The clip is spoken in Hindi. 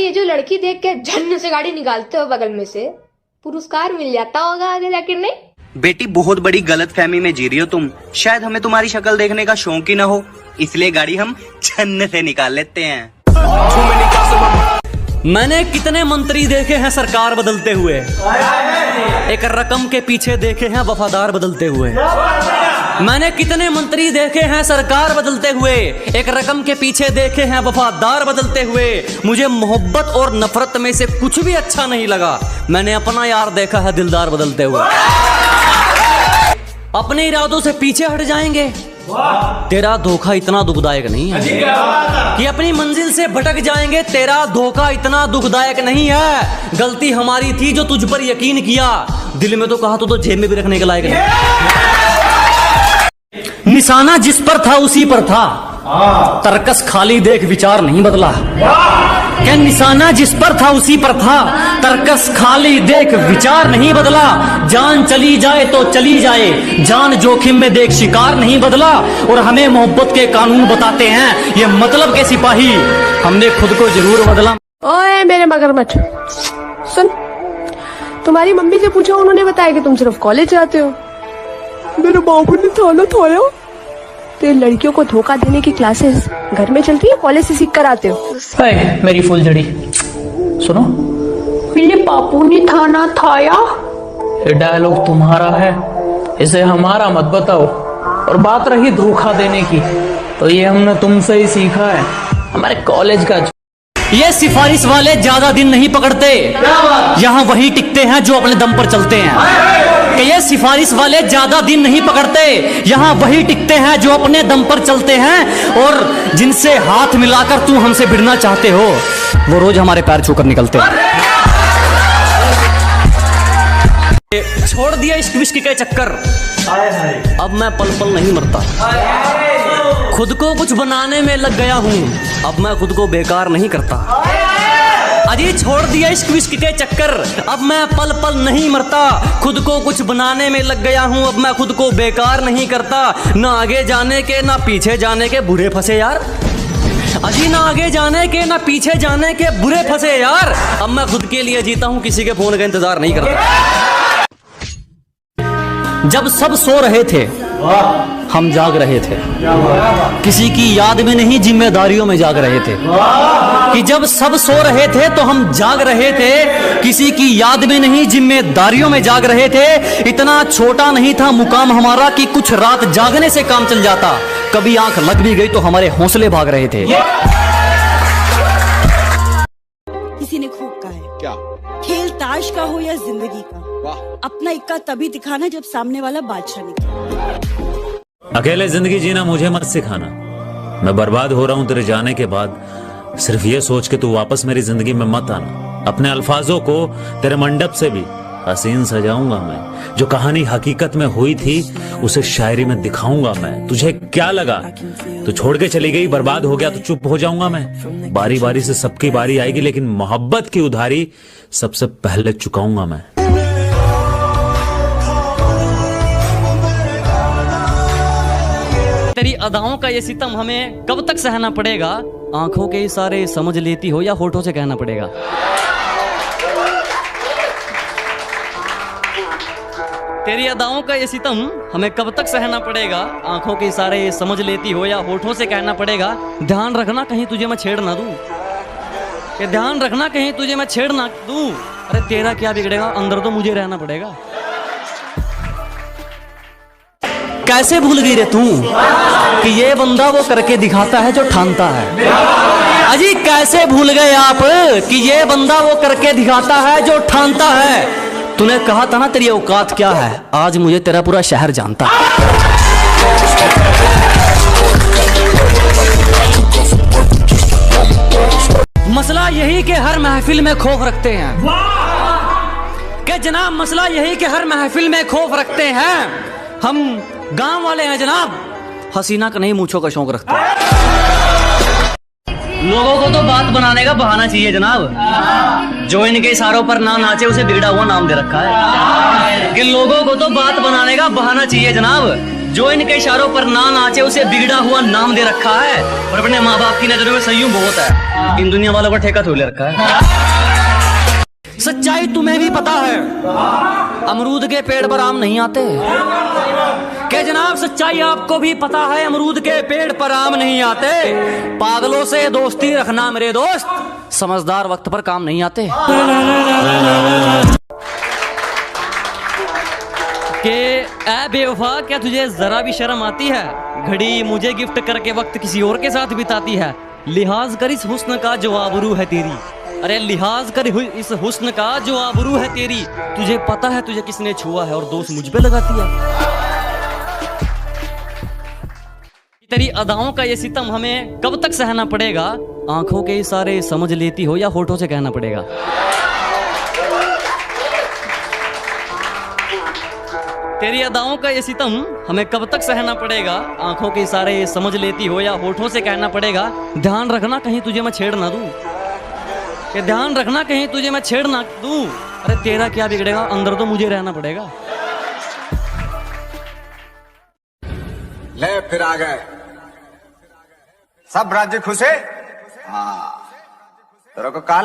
ये जो लड़की देख के झन्न से गाड़ी निकालते हो बगल में से, पुरस्कार मिल जाता होगा आगे जाके, नहीं? बेटी बहुत बड़ी गलतफहमी में जी रही हो तुम। शायद हमें तुम्हारी शक्ल देखने का शौक ही ना हो, इसलिए गाड़ी हम छन्न से निकाल लेते हैं। मैंने कितने मंत्री देखे हैं सरकार बदलते हुए, एक रकम के पीछे देखे हैं वफादार बदलते हुए। मैंने कितने मंत्री देखे हैं सरकार बदलते हुए, एक रकम के पीछे देखे हैं वफादार बदलते हुए। मुझे मोहब्बत और नफरत में से कुछ भी अच्छा नहीं लगा, मैंने अपना यार देखा है दिलदार बदलते हुए। अपने इरादों से पीछे हट जाएंगे, तेरा धोखा इतना दुखदायक नहीं है कि अपनी मंजिल से भटक जाएंगे, तेरा धोखा इतना दुखदायक नहीं है। गलती हमारी थी जो तुझ पर यकीन किया, दिल में तो कहा तो जेब में भी रखने के लायक नहीं। निशाना जिस पर था उसी पर था, तरकस खाली देख विचार नहीं बदला। क्या निशाना जिस पर था उसी पर था, तरकस खाली देख विचार नहीं बदला। जान चली जाए तो चली जाए, जान जोखिम में देख शिकार नहीं बदला। और हमें मोहब्बत के कानून बताते हैं ये मतलब के सिपाही, हमने खुद को जरूर बदला। ओए मेरे मगरमच्छ सुन, तुम्हारी मम्मी से पूछो, उन्होंने बताया कि तुम सिर्फ कॉलेज जाते हो। मेरे बाबू ने थाना थाया, तो लड़कियों को धोखा देने की क्लासेस घर में चलती है, कॉलेज से सीख कर आते हो। मेरी फुलझड़ी सुनो, मेरे बापू ने थाना थाया, ये डायलॉग तुम्हारा है, इसे हमारा मत बताओ। और बात रही धोखा देने की, तो ये हमने तुमसे ही सीखा है, हमारे कॉलेज का। ये सिफारिश वाले ज्यादा दिन नहीं पकड़ते, यहाँ वही टिकते हैं जो अपने दम पर चलते हैं। कि ये सिफारिश वाले ज्यादा दिन नहीं पकड़ते, यहाँ वही टिकते हैं जो अपने दम पर चलते हैं। और जिनसे हाथ मिलाकर तू हमसे भिड़ना चाहते हो, वो रोज हमारे पैर छूकर निकलते हैं। छोड़ दिया इश्क विश्क के चक्कर, अब मैं पल पल नहीं मरता। खुद को कुछ बनाने में लग गया हूँ, अब मैं खुद को बेकार नहीं करता। अजी छोड़ दिया इश्क विश्क के चक्कर, अब मैं पल पल नहीं मरता। खुद को कुछ बनाने में लग गया हूँ, अब मैं खुद को बेकार नहीं करता। ना आगे जाने के ना पीछे जाने के बुरे फंसे यार, अजी ना आगे जाने के ना पीछे जाने के बुरे फंसे यार। अब मैं खुद के लिए जीता हूँ, किसी के फोन का इंतजार नहीं करता। जब सब सो रहे थे हम जाग रहे थे, किसी की याद में नहीं जिम्मेदारियों में जाग रहे थे। कि जब सब सो रहे थे तो हम जाग रहे थे, किसी की याद में नहीं जिम्मेदारियों में जाग रहे थे। इतना छोटा नहीं था मुकाम हमारा कि कुछ रात जागने से काम चल जाता। कभी आंख लग भी गई तो हमारे हौसले भाग रहे थे। किसी ने खूब कहा है, क्या खेल ताश का हो या जिंदगी का, अपना इक्का तभी दिखाना जब सामने वाला बादशाह निकले। अकेले जिंदगी जीना मुझे मत सिखाना, मैं बर्बाद हो रहा हूँ तेरे जाने के बाद। सिर्फ ये सोच के तू वापस मेरी जिंदगी में मत आना। अपने अल्फाजों को तेरे मंडप से भी हसीन सजाऊंगा मैं। जो कहानी हकीकत में हुई थी उसे शायरी में दिखाऊंगा मैं। तुझे क्या लगा, तू छोड़ के चली गई, बर्बाद हो गया तो चुप हो जाऊंगा मैं? बारी बारी से सबकी बारी आएगी, लेकिन मोहब्बत की उधारी सबसे पहले चुकाऊंगा मैं। तेरी अदाओं का ये सितम हमें कब तक सहना पड़ेगा? आंखों के इशारे समझ लेती हो या होठों से कहना पड़ेगा? तेरी अदाओं का ये सितम हमें कब तक सहना पड़ेगा? आंखों के इशारे समझ लेती हो या होठों से कहना पड़ेगा? ध्यान रखना कहीं तुझे मैं छेड़ ना दूं, कि ध्यान रखना कहीं तुझे मैं छेड़ ना दूं। अरे तेरा क्या बिगड़ेगा, अंदर तो मुझे रहना पड़ेगा। कैसे भूल गई रे तू कि ये बंदा वो करके दिखाता है जो ठानता है? अजी कैसे भूल गए आप कि ये बंदा वो करके दिखाता है जो ठानता है? तूने कहा था ना तेरी औकात क्या है, आज मुझे तेरा पूरा शहर जानता है। मसला यही कि हर महफिल में खौफ रखते हैं, कि जनाब मसला यही कि हर महफिल में खौफ रखते हैं। हम गांव वाले हैं जनाब, हसीना का नहीं मूंछों का शौक रखते हैं। लोगों को तो बात बनाने का बहाना चाहिए जनाब, जो इनके इशारों पर ना नाचे उसे बिगड़ा हुआ नाम दे रखा है। कि लोगों को तो बात बनाने का बहाना चाहिए जनाब, जो इनके इशारों पर ना नाचे उसे बिगड़ा हुआ नाम दे रखा है, और अपने माँ बाप की नजरों में संयम बहुत है। इन दुनिया वालों का ठेका थोड़े रखा है। सच्चाई तुम्हें भी पता है, अमरूद के पेड़ पर आम नहीं आते। क्या जनाब, सच्चाई आपको भी पता है, अमरूद के पेड़ पर आम नहीं आते। पागलों से दोस्ती रखना मेरे दोस्त, समझदार वक्त पर काम नहीं आते। के ऐ बेवफा, क्या तुझे जरा भी शर्म आती है? घड़ी मुझे गिफ्ट करके वक्त किसी और के साथ बिताती है। लिहाज कर इस हुस्न का जो आबरू है तेरी। अरे लिहाज कर इस हुस्न का जो आबरू है तेरी। तुझे पता है तुझे किसने छुआ है और दोस्त मुझ पे लगाती है। तेरी अदाओं का ये सितम हमें कब तक सहना पड़ेगा? आंखों के इशारे समझ लेती हो या होठों से कहना पड़ेगा? तेरी अदाओं का ये सितम हमें कब तक सहना पड़ेगा? आंखों के इशारे समझ लेती हो या होठों से कहना पड़ेगा? ध्यान रखना कहीं तुझे मैं छेड़ ना दूं। कि ध्यान रखना कहीं तुझे मैं छेड़ ना दूं। अरे तेरा क्या बिगड़ेगा, अंदर तो मुझे रहना पड़ेगा। ले फिर आ गए सब राज्य खुश है। हाँ तेरे को कहा